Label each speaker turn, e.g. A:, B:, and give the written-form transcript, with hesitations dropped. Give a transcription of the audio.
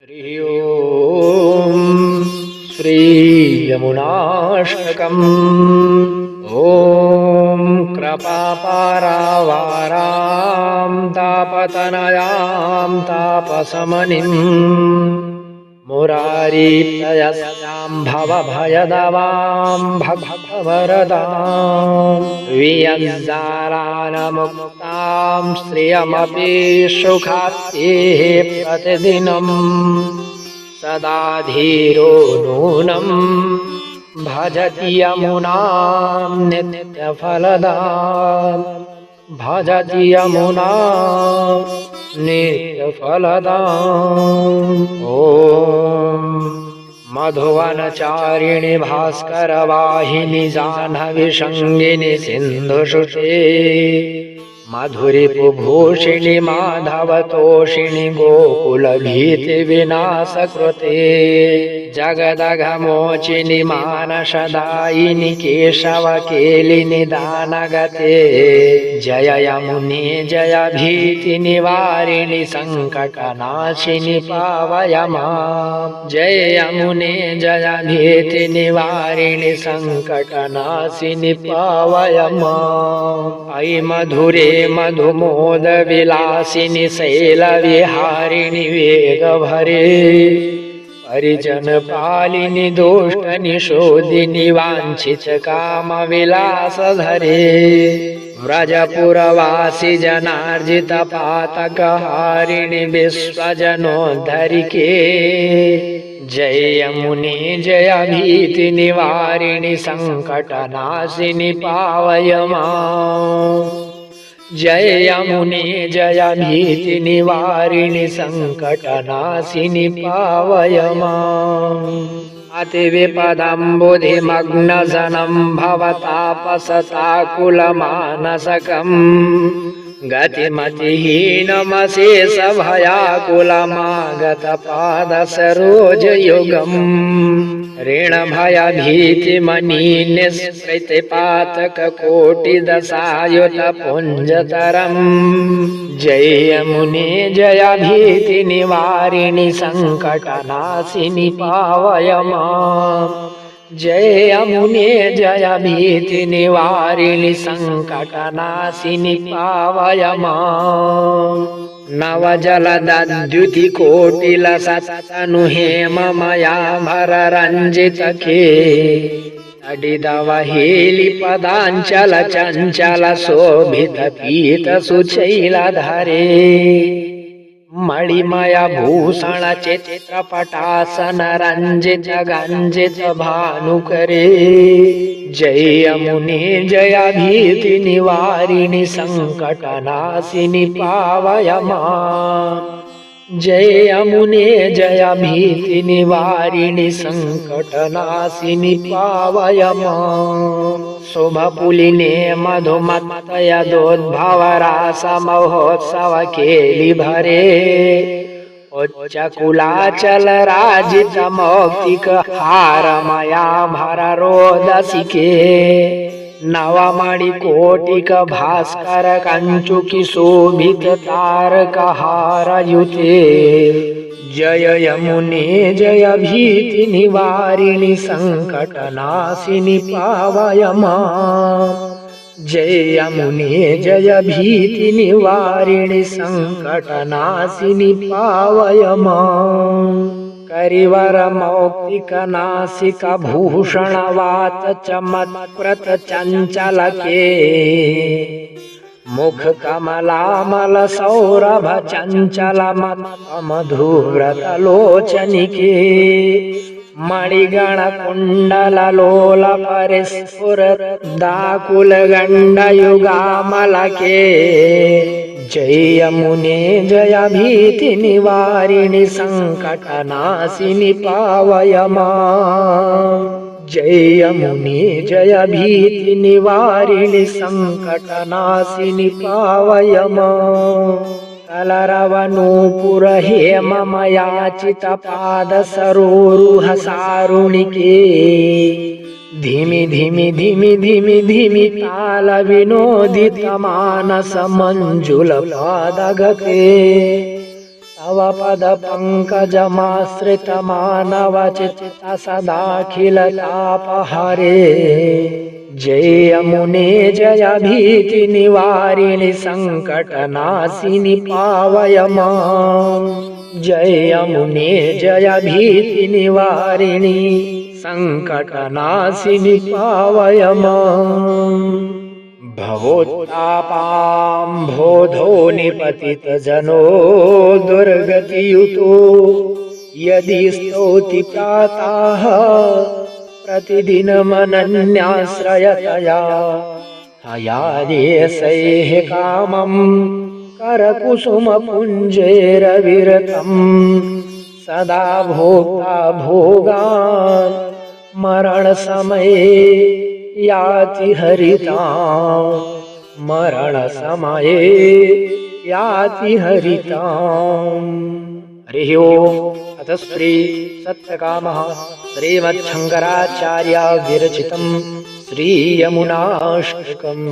A: हरि ओम श्री यमुनाष्टकम्। ओम कृपापारावारां तापतनयां तापशमनिम् मुरारीप्तयस्यां भवभयदवां भववरदां वियज्जालानमुक्तां श्रियमपि सुखात्येः प्रतिदिनम् सदा धीरो नूनं भजति यमुनां नित्यफलदां भजति यमुनां नित्यफलदाम्। ॐ मधुवनचारिणि भास्करवाहिनि जाह्नवी संगिनि सिन्धुसुते मधुरिपुभूषिणि माधवतोषिणि गोकुलभीतिविनाशकृते जगदघमोचिनि मानसदायिनि केशवकेलिनि दानगते जय यमुने जय भीतिनिवारिणि सङ्कटनाशिनि पावय मां जय यमुने जय भीतिनिवारिणि सङ्कटनाशिनि पावय माम्। अयि मधुरे मधुमोद विलासिनि शैलविहारिणि वेगभरे परिजन पालिनि दुष्ट निषोदिनि वाञ्छित काम विलासधरे व्रजपुरवासी जनार्जित पातकहारिणि विश्वजनोद्धरिके जय यमुने जय भीति निवारिणि संकटनाशिनि पावय माम् जय यमुने जय भीति निवारिणि संकटनाशिनि पावय माम्। अतिविपदम्बुधिमग्नजनं भवतापसताकुलमानसकम् गतिमतिहीनमशेषभयाकुलमागतपादसरोजयुगम् ऋणभयभीतिमनिनिःस्मृतिपातककोटिदशायुतपुञ्जतरम् जय यमुने जय भीतिनिवारिणि सङ्कटनाशिनि पावय माम् जय यमुने जय भीतिनिवारिणि सङ्कटनाशिनि पावय माम्। नवजलदद्युतिकोटिलसत्तनुहेममयाभररञ्जितके तडिदवहेलिपदाञ्चल चञ्चल शोभितपीतसुशैलधरे मणिमय भूषण चित्रपटासन रंजित गंजित भानुकरे जय यमुने जय भीति निवारिणि संकटनाशिनि पावय माम् जय यमुने जय भीति निवारिणि संकटनाशिनि पावय माम्। शुभपुलिने मधुमत्तयदोद्भवरासमहोत्सव केलि भरे उच्चकुलाचल राजित मौक्तिक हारमया भररोदसिके नवमणिकोटिक भास्कर कंचुकि शोभित तारक हारयुते जय यमुने जय भीति निवारिणि संकटनाशिनि पावय माम् जय यमुने जय भीति निवारिणि संकटनाशिनि पावय माम्। करिवर मौक्तिक नासिक भूषण वात चमत्कृत चंचल के मुख कमलामल सौरभ चंचल मधुव्रत लोचनिके मणिगण कुंडल लोल परिस्फुर दाकुल गंड युगामल के जय यमुने जय भीति निवारिणि संकटनाशिनि पावय माम् जय यमुने जय भीति निवारिणि संकटनाशिनि पावय माम्। कलरवनूपुर हेममयाचित पाद सरोरुह सारुणिके धिमि धिमि धिमि धिमि धिमि ताल विनोदित मानस मंजुल पादगते तव पद पंकजमाश्रित मानवचित्त सदाखिल तापहरे जय यमुने जय भीति निवारिणि संकटनाशिनि पावय मां जय यमुने जय भीति निवारिणि संकटनाशिनि पावय मां भवोत्तापाम्भोधो निपतितजनो दुर्गतियुतो यदि स्तौति प्रातः प्रतिदिनमनन्याश्रयतया हयादेशैः कामं करकुसुमपुञ्जैरविरतं सदा भोक्ता भोगान् मरणसमये याति हरितां मरणसमये याति हरिताम्। हरिः ओम्। अथ श्री सत्यकामः श्रीमच्छङ्कराचार्य विरचितं श्रीयमुनाष्टकम्।